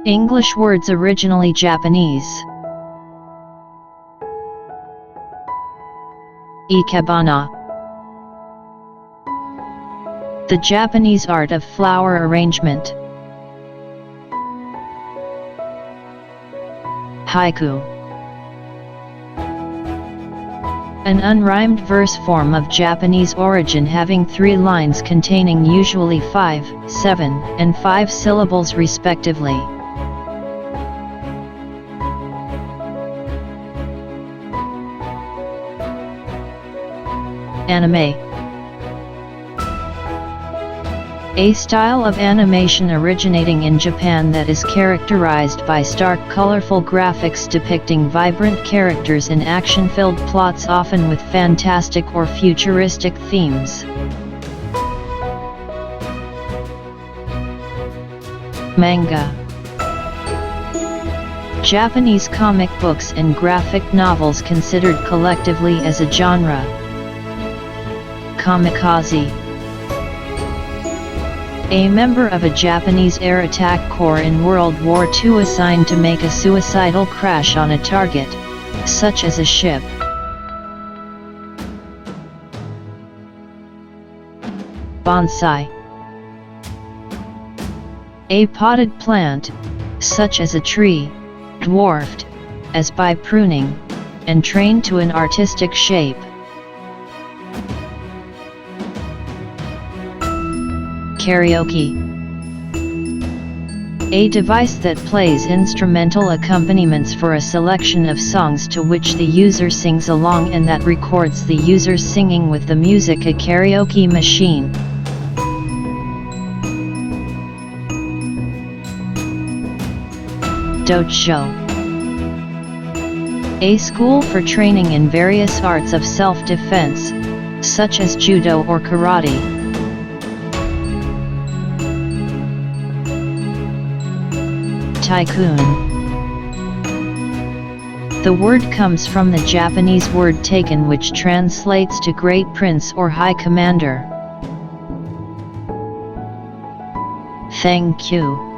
English words originally Japanese. Ikebana. The Japanese art of flower arrangement. Haiku. An unrhymed verse form of Japanese origin having 3 lines containing usually 5, 7, and 5 syllables respectively. Anime. A style of animation originating in Japan that is characterized by stark colorful graphics depicting vibrant characters in action-filled plots, often with fantastic or futuristic themes. Manga. Japanese comic books and graphic novels considered collectively as a genre. Kamikaze. A member of a Japanese air attack corps in World War II assigned to make a suicidal crash on a target, such as a ship. Bonsai. A potted plant, such as a tree, dwarfed, as by pruning, and trained to an artistic shape. Karaoke. A device that plays instrumental accompaniments for a selection of songs to which the user sings along and that records the user singing with the music. A karaoke machine. Dojo. A school for training in various arts of self-defense, such as judo or karate. Tycoon. The word comes from the Japanese word taken, which translates to great prince or high commander. Thank you.